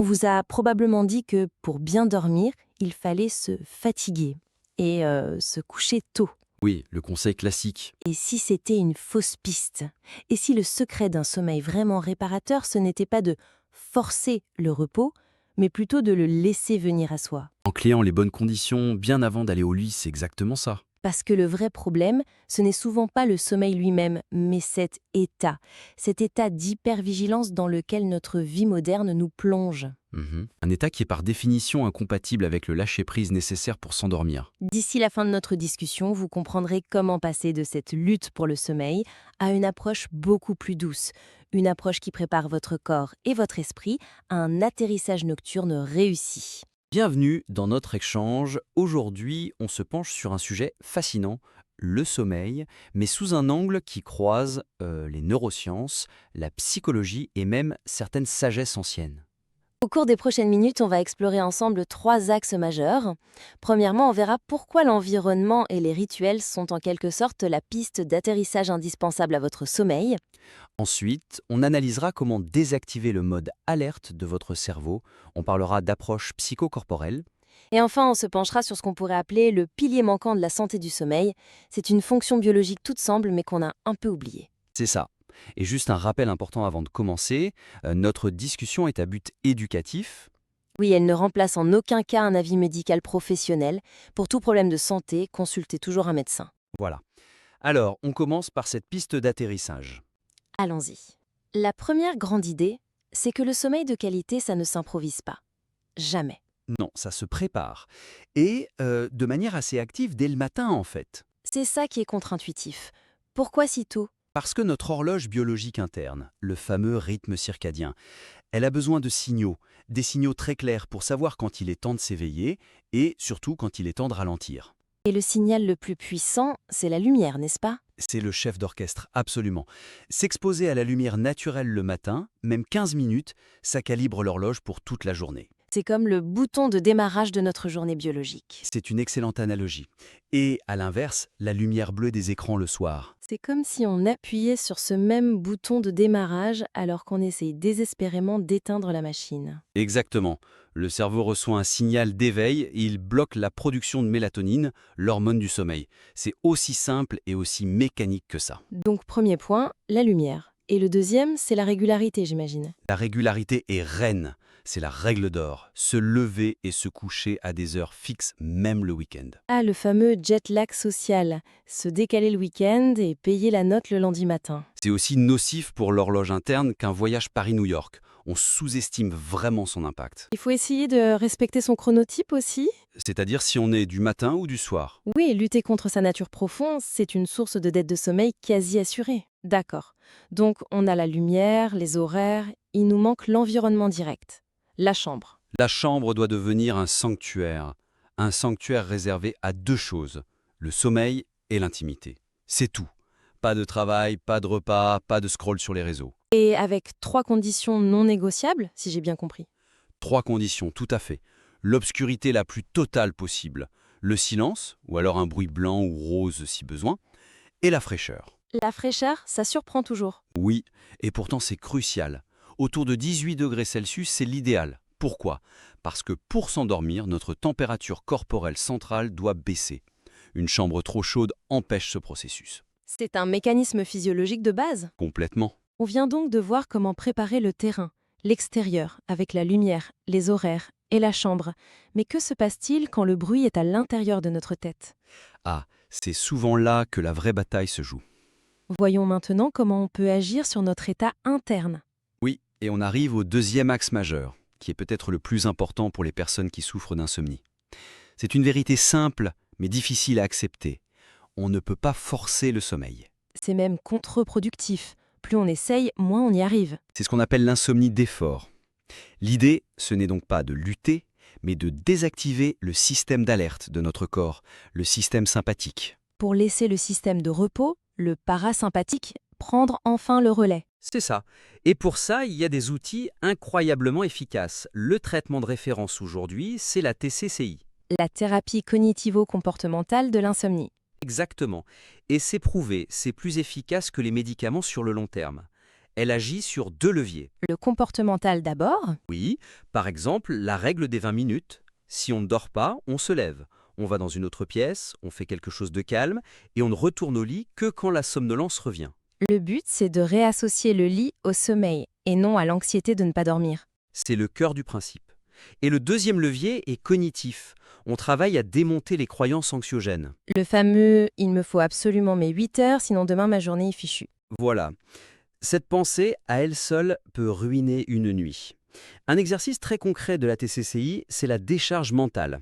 On vous a probablement dit que pour bien dormir, il fallait se fatiguer et se coucher tôt. Oui, le conseil classique. Et si c'était une fausse piste? Et si le secret d'un sommeil vraiment réparateur, ce n'était pas de forcer le repos, mais plutôt de le laisser venir à soi? En créant les bonnes conditions bien avant d'aller au lit, c'est exactement ça. Parce que le vrai problème, ce n'est souvent pas le sommeil lui-même, mais cet état d'hypervigilance dans lequel notre vie moderne nous plonge. Un état qui est par définition incompatible avec le lâcher-prise nécessaire pour s'endormir. D'ici la fin de notre discussion, vous comprendrez comment passer de cette lutte pour le sommeil à une approche beaucoup plus douce, une approche qui prépare votre corps et votre esprit à un atterrissage nocturne réussi. Bienvenue dans notre échange. Aujourd'hui, on se penche sur un sujet fascinant, le sommeil, mais sous un angle qui croise les neurosciences, la psychologie et même certaines sagesses anciennes. Au cours des prochaines minutes, on va explorer ensemble 3 axes majeurs. Premièrement, on verra pourquoi l'environnement et les rituels sont en quelque sorte la piste d'atterrissage indispensable à votre sommeil. Ensuite, on analysera comment désactiver le mode alerte de votre cerveau. On parlera d'approche psychocorporelle. Et enfin, on se penchera sur ce qu'on pourrait appeler le pilier manquant de la santé du sommeil. C'est une fonction biologique toute simple mais qu'on a un peu oubliée. C'est ça. Et juste un rappel important avant de commencer, notre discussion est à but éducatif. Oui, elle ne remplace en aucun cas un avis médical professionnel. Pour tout problème de santé, consultez toujours un médecin. Voilà. Alors, on commence par cette piste d'atterrissage. Allons-y. La première grande idée, c'est que le sommeil de qualité, ça ne s'improvise pas. Jamais. Non, ça se prépare. Et de manière assez active dès le matin en fait. C'est ça qui est contre-intuitif. Pourquoi si tôt? Parce que notre horloge biologique interne, le fameux rythme circadien, elle a besoin de signaux, des signaux très clairs pour savoir quand il est temps de s'éveiller et surtout quand il est temps de ralentir. Et le signal le plus puissant, c'est la lumière, n'est-ce pas? C'est le chef d'orchestre, absolument. S'exposer à la lumière naturelle le matin, même 15 minutes, ça calibre l'horloge pour toute la journée. C'est comme le bouton de démarrage de notre journée biologique. C'est une excellente analogie. Et à l'inverse, la lumière bleue des écrans le soir. C'est comme si on appuyait sur ce même bouton de démarrage alors qu'on essaye désespérément d'éteindre la machine. Exactement. Le cerveau reçoit un signal d'éveil et il bloque la production de mélatonine, l'hormone du sommeil. C'est aussi simple et aussi mécanique que ça. Donc premier point, la lumière. Et le deuxième, c'est la régularité, j'imagine. La régularité est reine. C'est la règle d'or. Se lever et se coucher à des heures fixes, même le week-end. Ah, le fameux jet lag social. Se décaler le week-end et payer la note le lundi matin. C'est aussi nocif pour l'horloge interne qu'un voyage Paris-New York. On sous-estime vraiment son impact. Il faut essayer de respecter son chronotype aussi. C'est-à-dire si on est du matin ou du soir. Oui, lutter contre sa nature profonde, c'est une source de dette de sommeil quasi assurée. D'accord. Donc on a la lumière, les horaires, il nous manque l'environnement direct. La chambre. La chambre doit devenir un sanctuaire réservé à 2 choses, le sommeil et l'intimité. C'est tout. Pas de travail, pas de repas, pas de scroll sur les réseaux. Et avec 3 conditions non négociables, si j'ai bien compris. 3 conditions, tout à fait. L'obscurité la plus totale possible, le silence, ou alors un bruit blanc ou rose si besoin, et la fraîcheur. La fraîcheur, ça surprend toujours. Oui, et pourtant c'est crucial. Autour de 18 degrés Celsius, c'est l'idéal. Pourquoi? Parce que pour s'endormir, notre température corporelle centrale doit baisser. Une chambre trop chaude empêche ce processus. C'est un mécanisme physiologique de base. Complètement. On vient donc de voir comment préparer le terrain, l'extérieur, avec la lumière, les horaires et la chambre. Mais que se passe-t-il quand le bruit est à l'intérieur de notre tête? Ah, c'est souvent là que la vraie bataille se joue. Voyons maintenant comment on peut agir sur notre état interne. Oui, et on arrive au deuxième axe majeur, qui est peut-être le plus important pour les personnes qui souffrent d'insomnie. C'est une vérité simple, mais difficile à accepter. On ne peut pas forcer le sommeil. C'est même contre-productif. Plus on essaye, moins on y arrive. C'est ce qu'on appelle l'insomnie d'effort. L'idée, ce n'est donc pas de lutter, mais de désactiver le système d'alerte de notre corps, le système sympathique. Pour laisser le système de repos, le parasympathique, prendre enfin le relais. C'est ça. Et pour ça, il y a des outils incroyablement efficaces. Le traitement de référence aujourd'hui, c'est la TCCI. La thérapie cognitivo-comportementale de l'insomnie. Exactement. Et c'est prouvé, c'est plus efficace que les médicaments sur le long terme. Elle agit sur 2 leviers. Le comportemental d'abord. Oui, par exemple, la règle des 20 minutes. Si on ne dort pas, on se lève. On va dans une autre pièce, on fait quelque chose de calme, et on ne retourne au lit que quand la somnolence revient. Le but, c'est de réassocier le lit au sommeil et non à l'anxiété de ne pas dormir. C'est le cœur du principe. Et le deuxième levier est cognitif. On travaille à démonter les croyances anxiogènes. Le fameux « il me faut absolument mes 8 heures, sinon demain ma journée est fichue ». Voilà. Cette pensée, à elle seule, peut ruiner une nuit. Un exercice très concret de la TCCI, c'est la décharge mentale.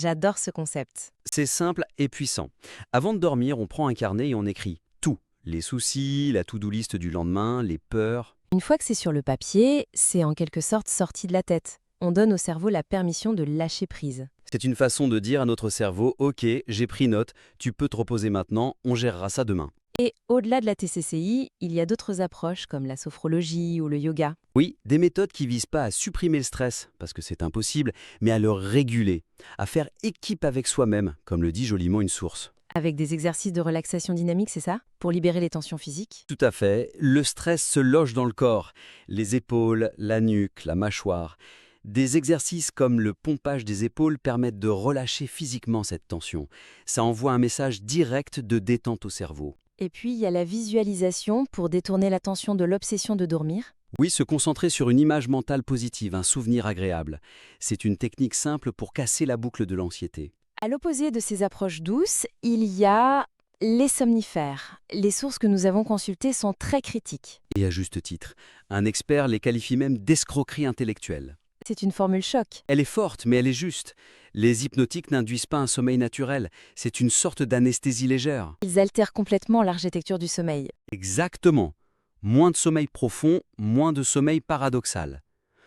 J'adore ce concept. C'est simple et puissant. Avant de dormir, on prend un carnet et on écrit tout. Les soucis, la to-do list du lendemain, les peurs. Une fois que c'est sur le papier, c'est en quelque sorte sorti de la tête. On donne au cerveau la permission de lâcher prise. C'est une façon de dire à notre cerveau « Ok, j'ai pris note, tu peux te reposer maintenant, on gérera ça demain ». Et au-delà de la TCCI, il y a d'autres approches comme la sophrologie ou le yoga. Oui, des méthodes qui visent pas à supprimer le stress, parce que c'est impossible, mais à le réguler, à faire équipe avec soi-même, comme le dit joliment une source. Avec des exercices de relaxation dynamique, c'est ça? Pour libérer les tensions physiques? Tout à fait, le stress se loge dans le corps, les épaules, la nuque, la mâchoire. Des exercices comme le pompage des épaules permettent de relâcher physiquement cette tension. Ça envoie un message direct de détente au cerveau. Et puis, il y a la visualisation pour détourner l'attention de l'obsession de dormir. Oui, se concentrer sur une image mentale positive, un souvenir agréable. C'est une technique simple pour casser la boucle de l'anxiété. À l'opposé de ces approches douces, il y a les somnifères. Les sources que nous avons consultées sont très critiques. Et à juste titre. Un expert les qualifie même d'escroquerie intellectuelle. C'est une formule choc. Elle est forte, mais elle est juste. Les hypnotiques n'induisent pas un sommeil naturel. C'est une sorte d'anesthésie légère. Ils altèrent complètement l'architecture du sommeil. Exactement. Moins de sommeil profond, moins de sommeil paradoxal.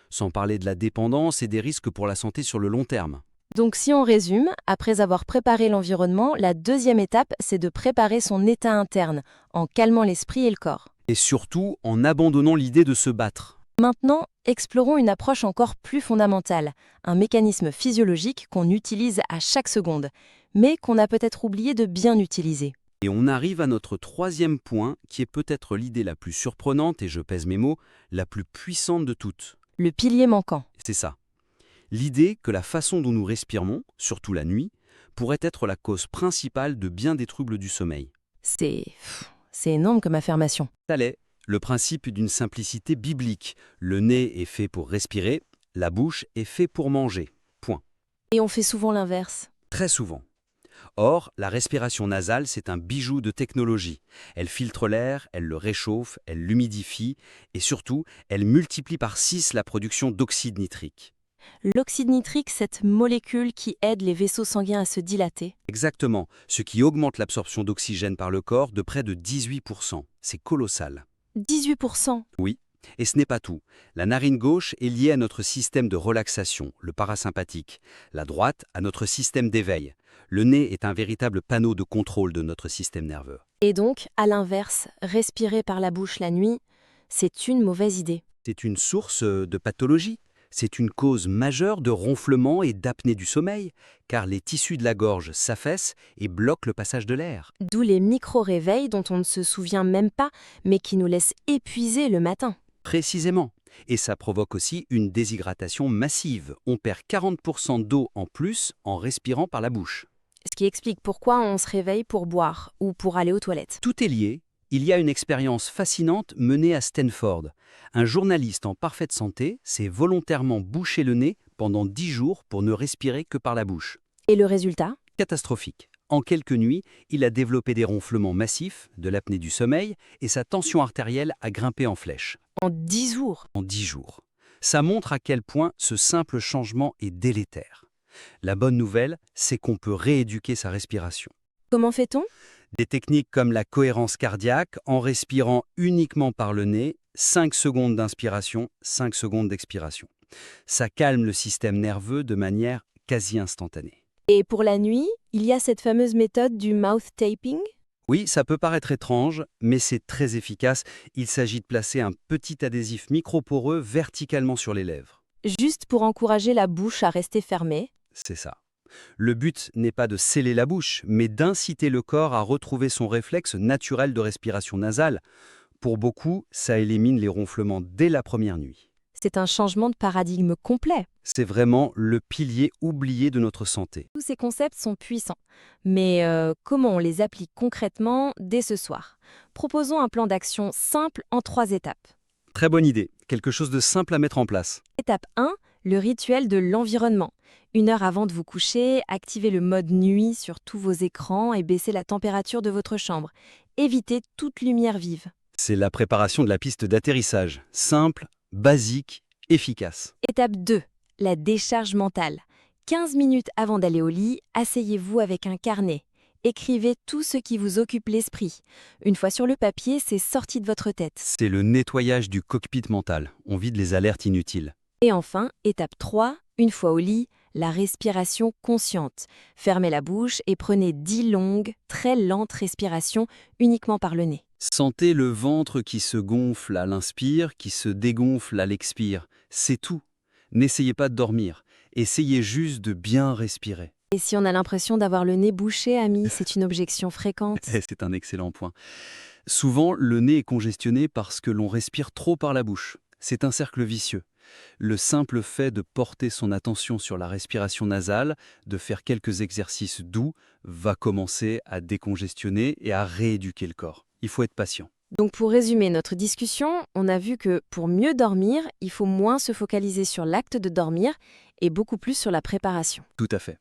Sans parler de la dépendance et des risques pour la santé sur le long terme. Donc si on résume, après avoir préparé l'environnement, la deuxième étape, c'est de préparer son état interne, en calmant l'esprit et le corps. Et surtout en abandonnant l'idée de se battre. Maintenant, explorons une approche encore plus fondamentale, un mécanisme physiologique qu'on utilise à chaque seconde, mais qu'on a peut-être oublié de bien utiliser. Et on arrive à notre troisième point, qui est peut-être l'idée la plus surprenante, et je pèse mes mots, la plus puissante de toutes. Le pilier manquant. C'est ça. L'idée que la façon dont nous respirons, surtout la nuit, pourrait être la cause principale de bien des troubles du sommeil. C'est énorme comme affirmation. Ça l'est. Le principe d'une simplicité biblique. Le nez est fait pour respirer, la bouche est fait pour manger. Point. Et on fait souvent l'inverse. Très souvent. Or, la respiration nasale, c'est un bijou de technologie. Elle filtre l'air, elle le réchauffe, elle l'humidifie et surtout, elle multiplie par 6 la production d'oxyde nitrique. L'oxyde nitrique, cette molécule qui aide les vaisseaux sanguins à se dilater. Exactement, ce qui augmente l'absorption d'oxygène par le corps de près de 18%. C'est colossal. 18%. Oui, et ce n'est pas tout. La narine gauche est liée à notre système de relaxation, le parasympathique. La droite à notre système d'éveil. Le nez est un véritable panneau de contrôle de notre système nerveux. Et donc, à l'inverse, respirer par la bouche la nuit, c'est une mauvaise idée. C'est une source de pathologie. C'est une cause majeure de ronflement et d'apnée du sommeil, car les tissus de la gorge s'affaissent et bloquent le passage de l'air. D'où les micro-réveils dont on ne se souvient même pas, mais qui nous laissent épuisés le matin. Précisément. Et ça provoque aussi une déshydratation massive. On perd 40% d'eau en plus en respirant par la bouche. Ce qui explique pourquoi on se réveille pour boire ou pour aller aux toilettes. Tout est lié. Il y a une expérience fascinante menée à Stanford. Un journaliste en parfaite santé s'est volontairement bouché le nez pendant 10 jours pour ne respirer que par la bouche. Et le résultat? Catastrophique. En quelques nuits, il a développé des ronflements massifs, de l'apnée du sommeil, et sa tension artérielle a grimpé en flèche. En 10 jours. En 10 jours. Ça montre à quel point ce simple changement est délétère. La bonne nouvelle, c'est qu'on peut rééduquer sa respiration. Comment fait-on? Des techniques comme la cohérence cardiaque, en respirant uniquement par le nez, 5 secondes d'inspiration, 5 secondes d'expiration. Ça calme le système nerveux de manière quasi instantanée. Et pour la nuit, il y a cette fameuse méthode du mouth taping? Oui, ça peut paraître étrange, mais c'est très efficace. Il s'agit de placer un petit adhésif microporeux verticalement sur les lèvres. Juste pour encourager la bouche à rester fermée. C'est ça. Le but n'est pas de sceller la bouche, mais d'inciter le corps à retrouver son réflexe naturel de respiration nasale. Pour beaucoup, ça élimine les ronflements dès la première nuit. C'est un changement de paradigme complet. C'est vraiment le pilier oublié de notre santé. Tous ces concepts sont puissants. Mais comment on les applique concrètement dès ce soir? Proposons un plan d'action simple en 3 étapes. Très bonne idée, quelque chose de simple à mettre en place. Étape 1, le rituel de l'environnement. 1 heure avant de vous coucher, activez le mode nuit sur tous vos écrans et baissez la température de votre chambre. Évitez toute lumière vive. C'est la préparation de la piste d'atterrissage. Simple, basique, efficace. Étape 2, la décharge mentale. 15 minutes avant d'aller au lit, asseyez-vous avec un carnet. Écrivez tout ce qui vous occupe l'esprit. Une fois sur le papier, c'est sorti de votre tête. C'est le nettoyage du cockpit mental. On vide les alertes inutiles. Et enfin, étape 3, une fois au lit, la respiration consciente. Fermez la bouche et prenez 10 longues, très lentes respirations uniquement par le nez. Sentez le ventre qui se gonfle à l'inspire, qui se dégonfle à l'expire. C'est tout. N'essayez pas de dormir. Essayez juste de bien respirer. Et si on a l'impression d'avoir le nez bouché, ami, c'est une objection fréquente. C'est un excellent point. Souvent, le nez est congestionné parce que l'on respire trop par la bouche. C'est un cercle vicieux. Le simple fait de porter son attention sur la respiration nasale, de faire quelques exercices doux, va commencer à décongestionner et à rééduquer le corps. Il faut être patient. Donc pour résumer notre discussion, on a vu que pour mieux dormir, il faut moins se focaliser sur l'acte de dormir et beaucoup plus sur la préparation. Tout à fait.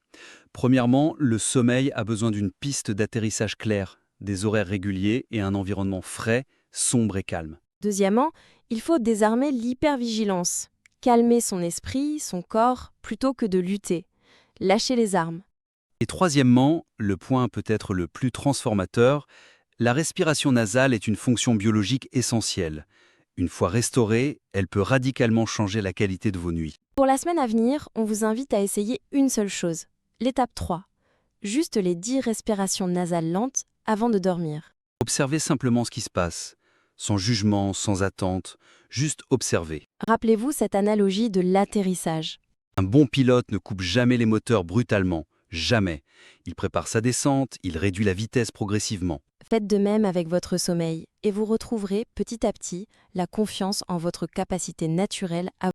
Premièrement, le sommeil a besoin d'une piste d'atterrissage claire, des horaires réguliers et un environnement frais, sombre et calme. Deuxièmement, il faut désarmer l'hypervigilance. Calmer son esprit, son corps, plutôt que de lutter. Lâcher les armes. Et troisièmement, le point peut-être le plus transformateur, la respiration nasale est une fonction biologique essentielle. Une fois restaurée, elle peut radicalement changer la qualité de vos nuits. Pour la semaine à venir, on vous invite à essayer une seule chose. L'étape 3. Juste les 10 respirations nasales lentes avant de dormir. Observez simplement ce qui se passe, sans jugement, sans attente, juste observer. Rappelez-vous cette analogie de l'atterrissage. Un bon pilote ne coupe jamais les moteurs brutalement, jamais. Il prépare sa descente, il réduit la vitesse progressivement. Faites de même avec votre sommeil et vous retrouverez petit à petit la confiance en votre capacité naturelle à